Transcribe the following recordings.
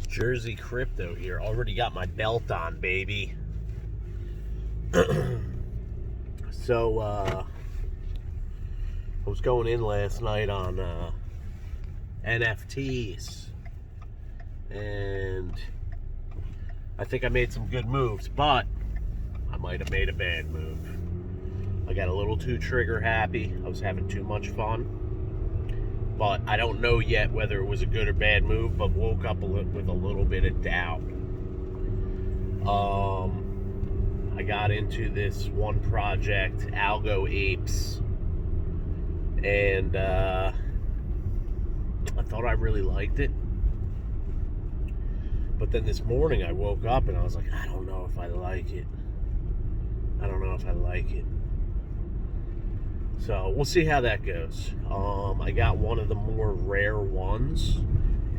Jersey Crypto here. Already got my belt on, baby. So, I was going in last night on NFTs, and I think I made some good moves, but I might have made a bad move. I got a little too trigger happy. I was having too much fun. But I don't know yet whether it was a good or bad move, but woke up with a little bit of doubt. I got into this one project, Algo Apes, and I thought I really liked it. But then this morning I woke up and I was like, I don't know if I like it. So we'll see how that goes. I got one of the more rare ones,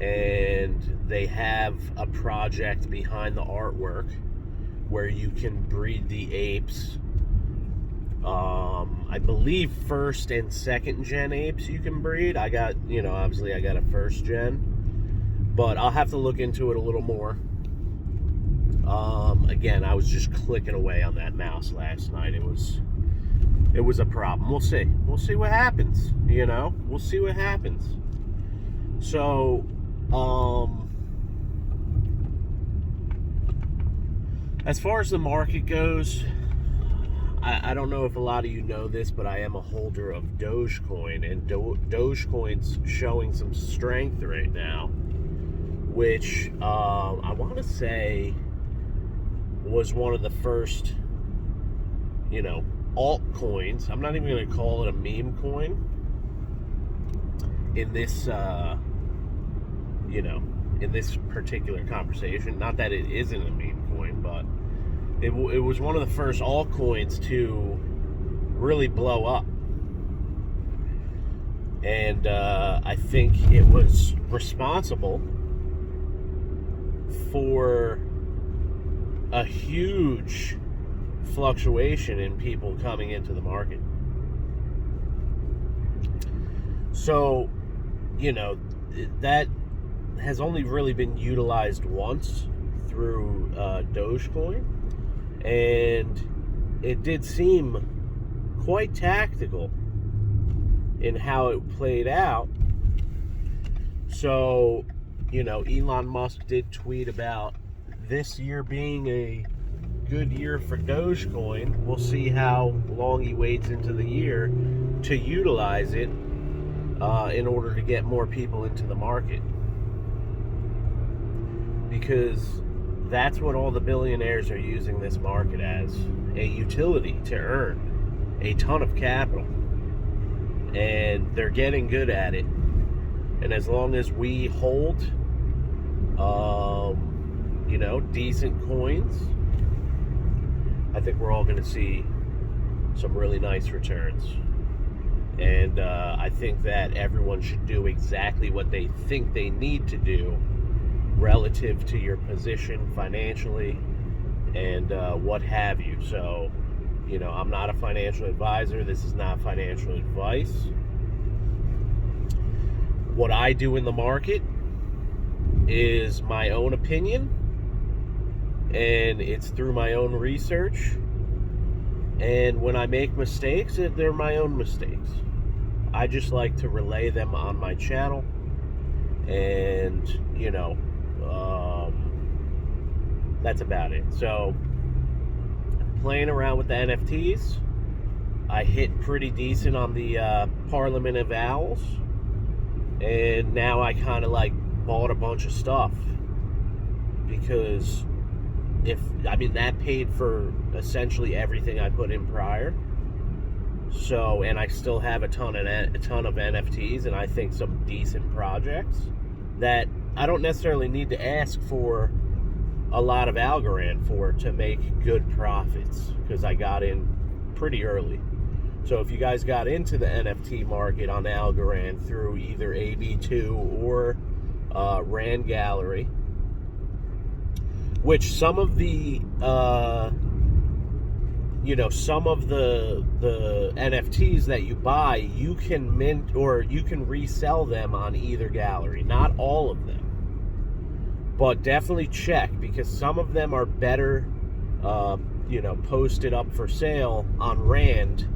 and they have a project behind the artwork where you can breed the apes. I believe first and second gen apes you can breed. I got, obviously I got a first gen, but I'll have to look into it a little more. Again, I was just clicking away on that mouse last night. It was a problem. We'll see what happens. We'll see what happens. So, as far as the market goes, I don't know if a lot of you know this, but I am a holder of Dogecoin, and Dogecoin's showing some strength right now, which I want to say was one of the first, altcoins. I'm not even going to call it a meme coin in this, in this particular conversation. Not that it isn't a meme coin, but it was one of the first altcoins to really blow up. And I think it was responsible for a huge fluctuation in people coming into the market. So, that has only really been utilized once through Dogecoin, and it did seem quite tactical in how it played out. So, Elon Musk did tweet about this year being a good year for Dogecoin. We'll see how long he waits into the year to utilize it in order to get more people into the market. Because that's what all the billionaires are using this market as, a utility to earn a ton of capital. And they're getting good at it. And as long as we hold decent coins, I think we're all going to see some really nice returns. And I think that everyone should do exactly what they think they need to do relative to your position financially and what have you. So, I'm not a financial advisor. This is not financial advice. What I do in the market is my own opinion, and it's through my own research. And when I make mistakes, they're my own mistakes. I just like to relay them on my channel. And, that's about it. So, playing around with the NFTs, I hit pretty decent on the Parliament of Owls. And now I kind of bought a bunch of stuff. Because that paid for essentially everything I put in prior. So, and I still have a ton of NFTs, and I think some decent projects that I don't necessarily need to ask for a lot of algorand for to make good profits, because I got in pretty early. So if you guys got into the NFT market on algorand through either AB2 or Rand Gallery, which some of the some of the NFTs that you buy, you can mint or you can resell them on either gallery. Not all of them. But definitely check, because some of them are better, posted up for sale on Rand,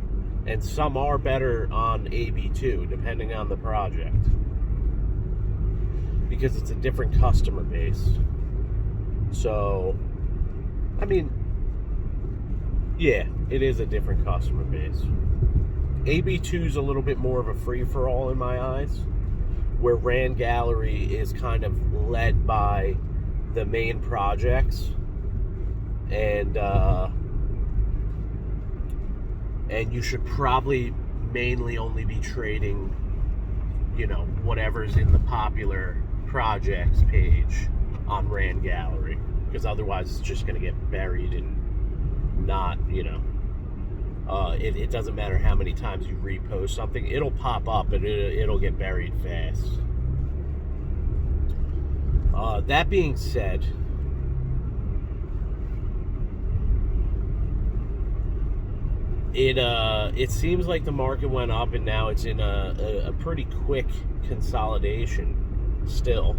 and some are better on AB2, depending on the project, because it's a different customer base. So, I mean, yeah, it is a different customer base. AB2 is a little bit more of a free-for-all in my eyes, where Rand Gallery is kind of led by the main projects, and you should probably mainly only be trading, whatever's in the popular projects page on Rand Gallery, because otherwise it's just going to get buried and not, it doesn't matter how many times you repost something, it'll pop up and it'll get buried fast. That being said, it seems like the market went up and now it's in a pretty quick consolidation still.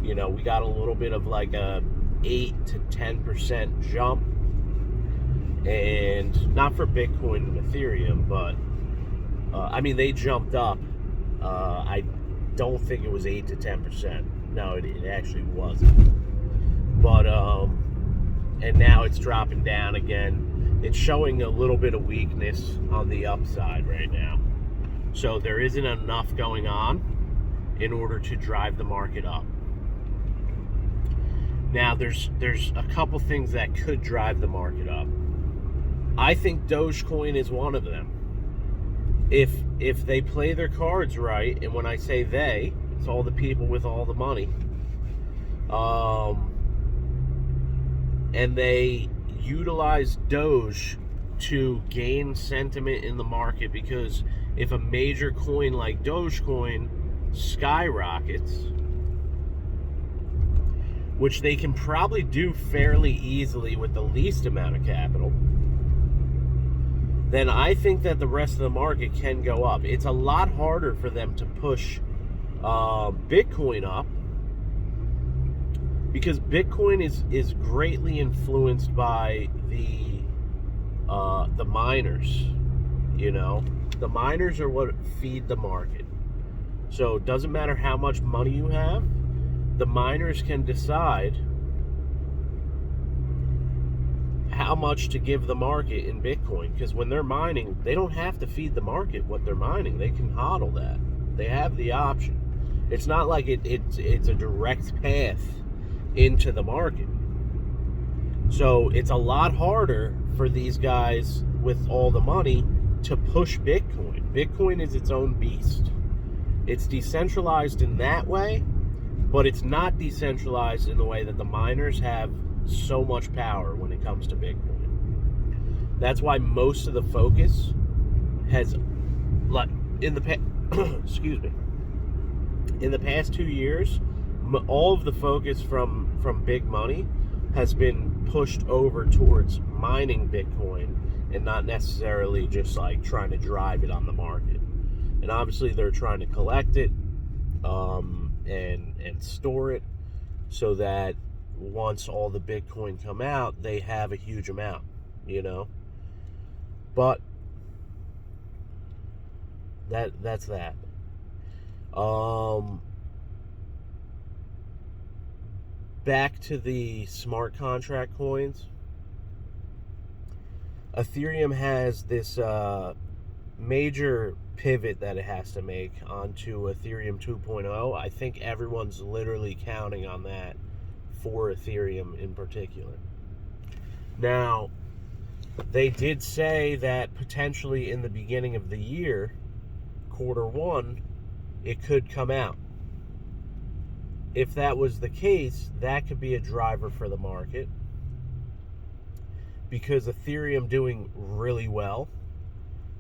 We got a little bit of like a 8 to 10% jump, and not for Bitcoin and Ethereum, but they jumped up. I don't think it was 8 to 10%. No, it actually wasn't. But and now it's dropping down again. It's showing a little bit of weakness on the upside right now. So there isn't enough going on in order to drive the market up. Now there's a couple things that could drive the market up. I think Dogecoin is one of them. If they play their cards right, and when I say they, it's all the people with all the money, and they utilize Doge to gain sentiment in the market, because if a major coin like Dogecoin skyrockets, which they can probably do fairly easily with the least amount of capital, then I think that the rest of the market can go up. It's a lot harder for them to push Bitcoin up, because Bitcoin is greatly influenced by the miners. The miners are what feed the market. So it doesn't matter how much money you have, the miners can decide how much to give the market in Bitcoin, because when they're mining, they don't have to feed the market what they're mining. They can hodl that. They have the option. It's not like it's a direct path into the market. So it's a lot harder for these guys with all the money to push Bitcoin. Bitcoin is its own beast. It's decentralized in that way, but it's not decentralized in the way that the miners have so much power when it comes to Bitcoin. That's why most of the focus has, like, in the excuse me, in the past 2 years, all of the focus from big money has been pushed over towards mining Bitcoin, and not necessarily just like trying to drive it on the market. And obviously they're trying to collect it and store it, so that once all the Bitcoin come out, they have a huge amount, But that's that. Back to the smart contract coins. Ethereum has this major pivot that it has to make onto Ethereum 2.0. I think everyone's literally counting on that for Ethereum in particular. Now, they did say that potentially in the beginning of the year, Q1, it could come out. If that was the case, that could be a driver for the market, because Ethereum doing really well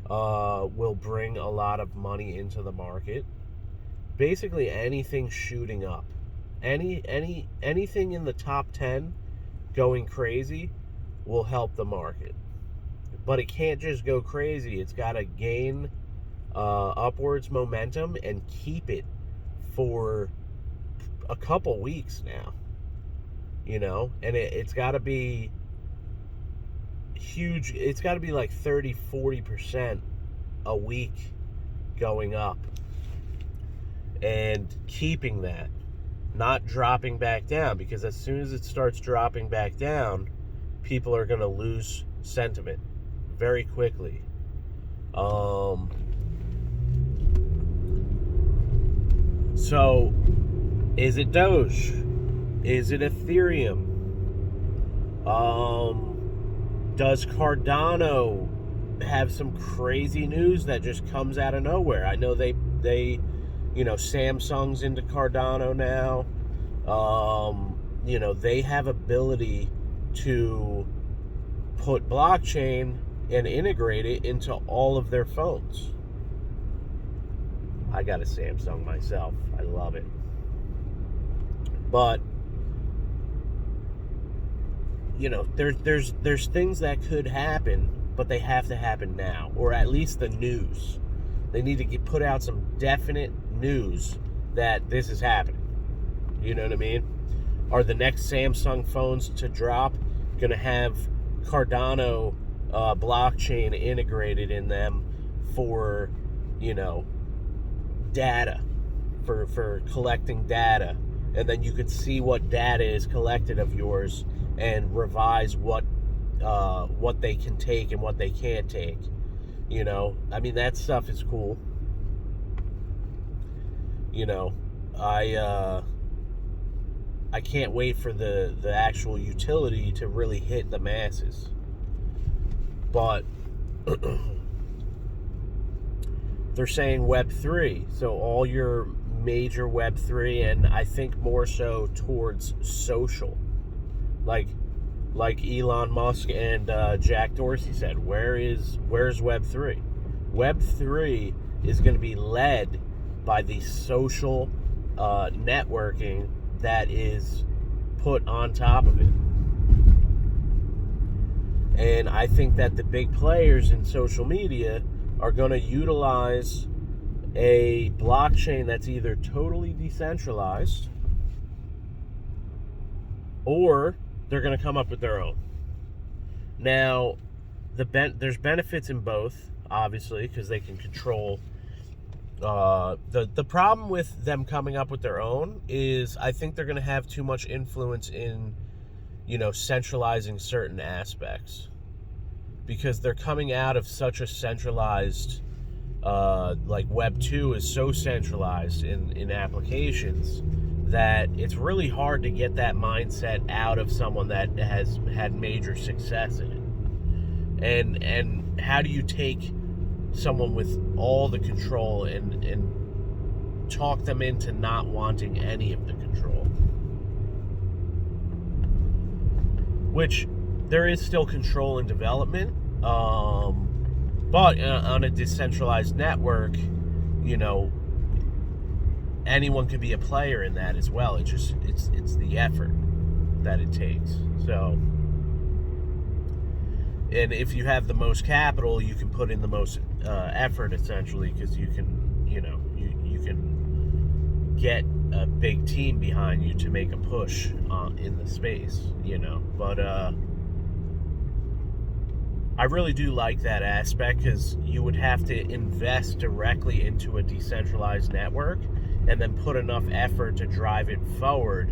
will bring a lot of money into the market. Basically anything shooting up, anything in the top 10 going crazy will help the market. But it can't just go crazy. It's got to gain upwards momentum and keep it for a couple weeks now, and it's got to be huge. It's got to be like 30-40% a week going up, and keeping that, not dropping back down, because as soon as it starts dropping back down, people are going to lose sentiment very quickly. So, is it Doge? Is it Ethereum? Does Cardano have some crazy news that just comes out of nowhere? I know they Samsung's into Cardano now. They have ability to put blockchain and integrate it into all of their phones. I got a Samsung myself. I love it. But there's things that could happen, but they have to happen now, or at least the news. They need to put out some definite news that this is happening. You know what I mean? Are the next Samsung phones to drop going to have Cardano blockchain integrated in them for, data, for collecting data, and then you could see what data is collected of yours and revise what they can take and what they can't take. That stuff is cool. I can't wait for the actual utility to really hit the masses. But they're saying Web3, so all your major Web3, and I think more so towards social, like Elon Musk and Jack Dorsey said. Where's Web3? Web3 is going to be led by the social networking that is put on top of it. And I think that the big players in social media are going to utilize a blockchain that's either totally decentralized, or they're going to come up with their own. Now, there's benefits in both, obviously, because they can control. The problem with them coming up with their own is I think they're going to have too much influence in, centralizing certain aspects, because they're coming out of such a centralized, like Web 2 is so centralized in applications that it's really hard to get that mindset out of someone that has had major success in it. And how do you take someone with all the control and talk them into not wanting any of the control? Which there is still control and development, but on a decentralized network, anyone can be a player in that as well. It's the effort that it takes. So, and if you have the most capital, you can put in the most effort, essentially, because you can, you can get a big team behind you to make a push in the space, But I really do like that aspect, because you would have to invest directly into a decentralized network and then put enough effort to drive it forward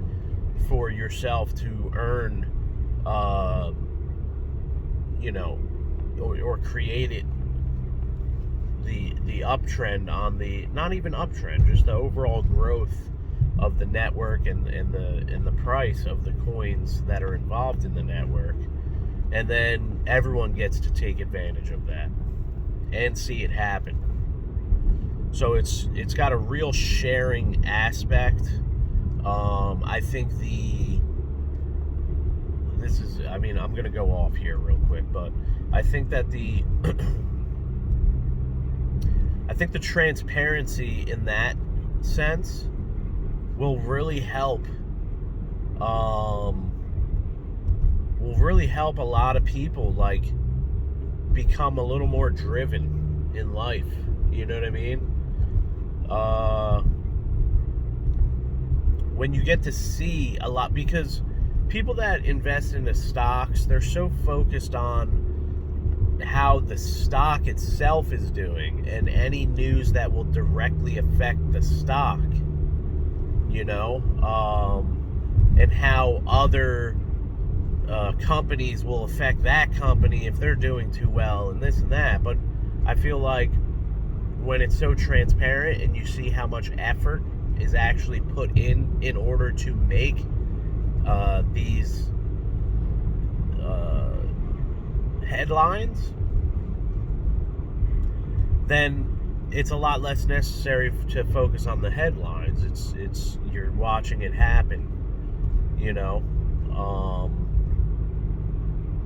for yourself to earn, or create it, the uptrend on the, not even uptrend, just the overall growth of the network and the price of the coins that are involved in the network. And then everyone gets to take advantage of that and see it happen. So it's got a real sharing aspect. I think I'm going to go off here real quick, but I think that the transparency in that sense will really help. Will really help a lot of people, like, become a little more driven in life. You know what I mean? when you get to see a lot, because people that invest in the stocks, they're so focused on how the stock itself is doing and any news that will directly affect the stock, and how other companies will affect that company if they're doing too well and this and that. But I feel like when it's so transparent and you see how much effort is actually put in order to make these headlines, then it's a lot less necessary to focus on the headlines. It's you're watching it happen,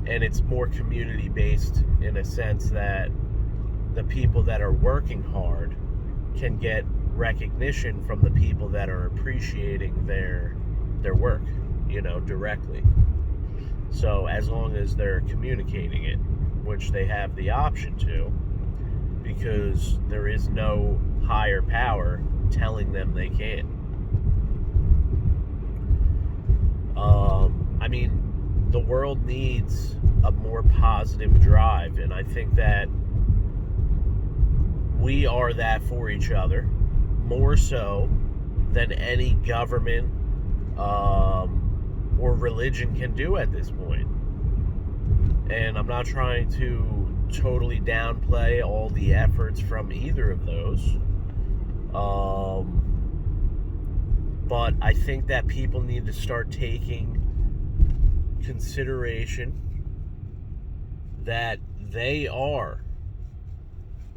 and it's more community based in a sense that the people that are working hard can get recognition from the people that are appreciating their work, directly. So as long as they're communicating it, which they have the option to, because there is no higher power telling them they can't. The world needs a more positive drive, and I think that we are that for each other, more so than any government or religion can do at this point. And I'm not trying to totally downplay all the efforts from either of those. But I think that people need to start taking consideration that they are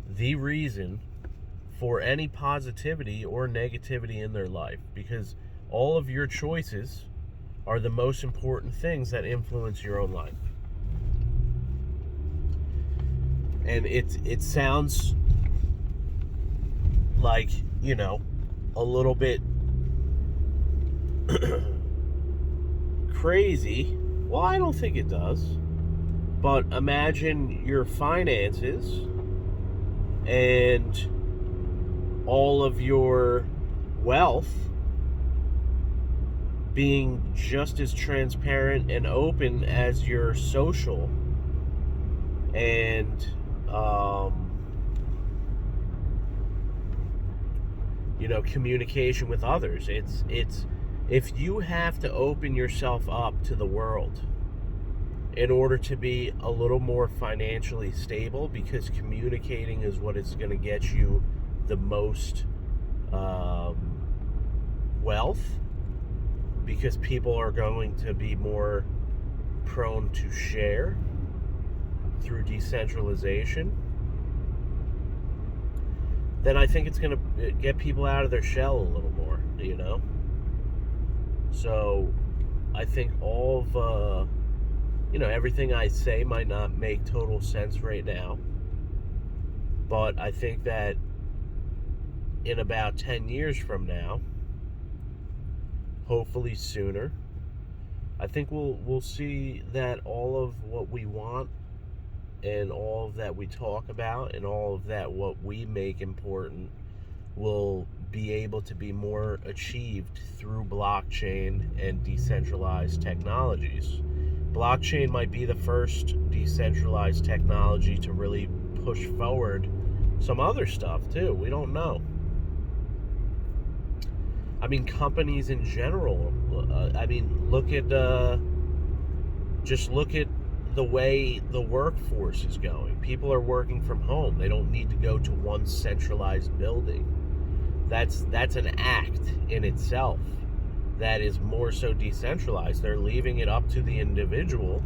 the reason for any positivity or negativity in their life, because all of your choices are the most important things that influence your own life. And it sounds like, a little bit crazy. Well, I don't think it does. But imagine your finances and all of your wealth being just as transparent and open as your social and communication with others. It's if you have to open yourself up to the world in order to be a little more financially stable, because communicating is what is going to get you the most wealth, because people are going to be more prone to share through decentralization, then I think it's going to get people out of their shell a little more, So I think all of everything I say might not make total sense right now, but I think that in about 10 years from now, hopefully sooner, I think we'll see that all of what we want and all of that we talk about and all of that what we make important will be able to be more achieved through blockchain and decentralized technologies. Blockchain might be the first decentralized technology to really push forward some other stuff too. We don't know. Companies in general. Look at the way the workforce is going. People are working from home. They don't need to go to one centralized building. That's an act in itself that is more so decentralized. They're leaving it up to the individual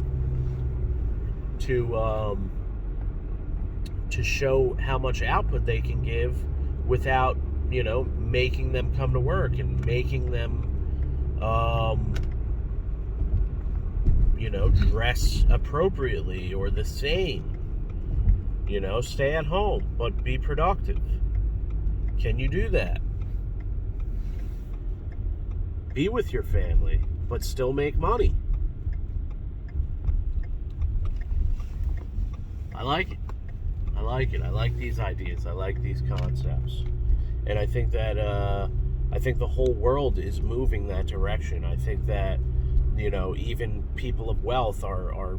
to show how much output they can give without, making them come to work and making them, dress appropriately or the same. Stay at home, but be productive. Can you do that? Be with your family, but still make money. I like it. I like these ideas. I like these concepts. And I think that I think the whole world is moving that direction. I think that, even people of wealth are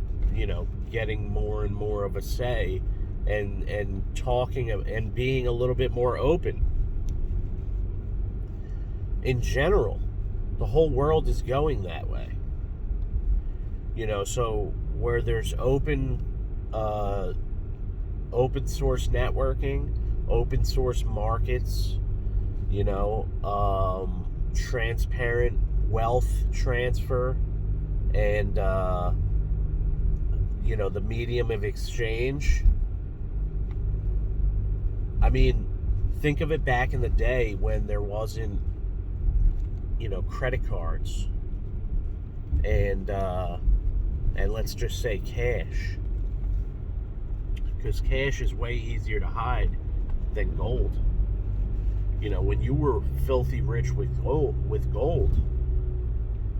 getting more and more of a say, and talking and being a little bit more open. In general, the whole world is going that way. So where there's open source networking, open source markets, transparent wealth transfer, and the medium of exchange. I mean, think of it back in the day when there wasn't, credit cards and let's just say cash, because cash is way easier to hide than gold. When you were filthy rich with gold,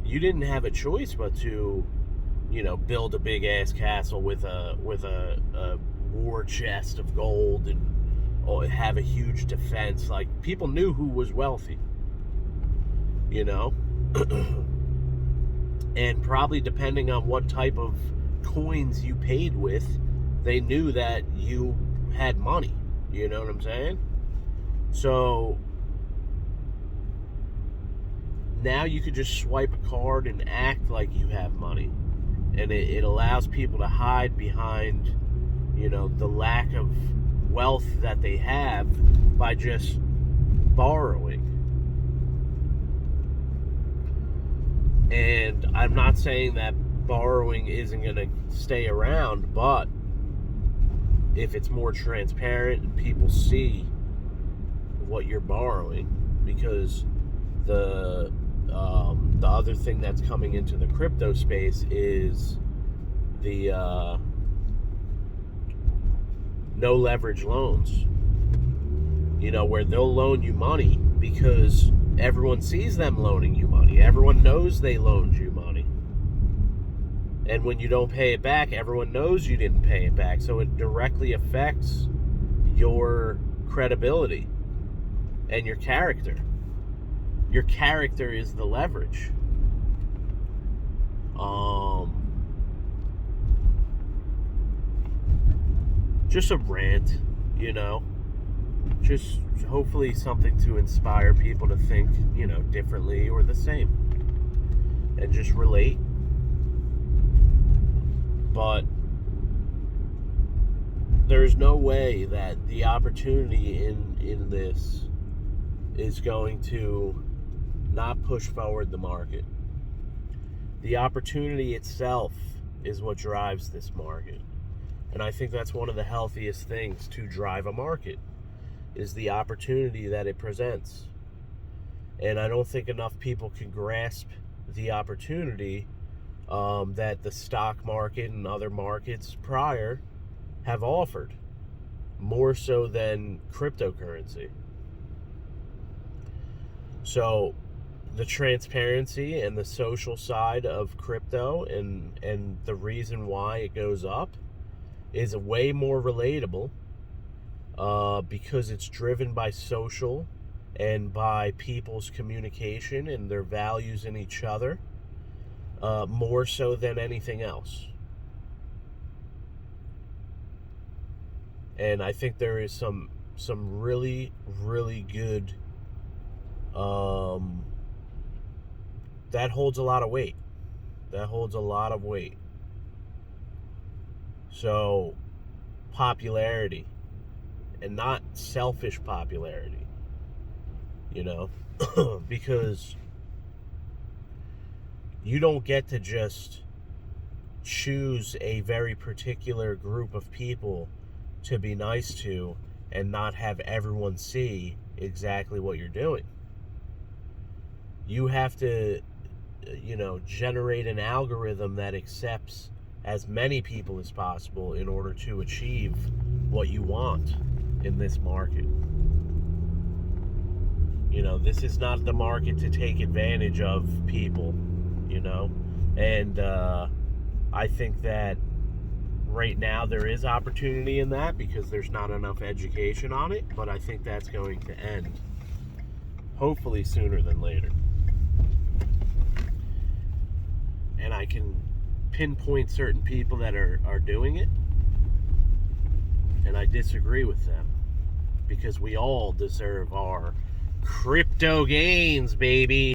you didn't have a choice but to, build a big ass castle with a war chest of gold, and have a huge defense. Like, people knew who was wealthy, and probably depending on what type of coins you paid with, they knew that you had money. You know what I'm saying? So now you could just swipe a card and act like you have money, and it allows people to hide behind, the lack of wealth that they have by just borrowing. And I'm not saying that borrowing isn't going to stay around, but if it's more transparent and people see what you're borrowing, because the other thing that's coming into the crypto space is the no leverage loans, where they'll loan you money because everyone sees them loaning you money. Everyone knows they loaned you money. And when you don't pay it back, everyone knows you didn't pay it back. So it directly affects your credibility and your character. Your character is the leverage. Just a rant, just hopefully something to inspire people to think, differently or the same, and just relate. But there's no way that the opportunity in this is going to not push forward the market. The opportunity itself is what drives this market. And I think that's one of the healthiest things to drive a market, is the opportunity that it presents. And I don't think enough people can grasp the opportunity that the stock market and other markets prior have offered, more so than cryptocurrency. So the transparency and the social side of crypto, and the reason why it goes up, is way more relatable, because it's driven by social and by people's communication and their values in each other, more so than anything else. And I think there is some really, really good, that holds a lot of weight. So, popularity, and not selfish popularity, because you don't get to just choose a very particular group of people to be nice to and not have everyone see exactly what you're doing. You have to, generate an algorithm that accepts as many people as possible in order to achieve what you want in this market. This is not the market to take advantage of people, and I think that right now there is opportunity in that because there's not enough education on it, but I think that's going to end. Hopefully sooner than later. And I can pinpoint certain people that are doing it, and I disagree with them, because we all deserve our crypto gains, baby.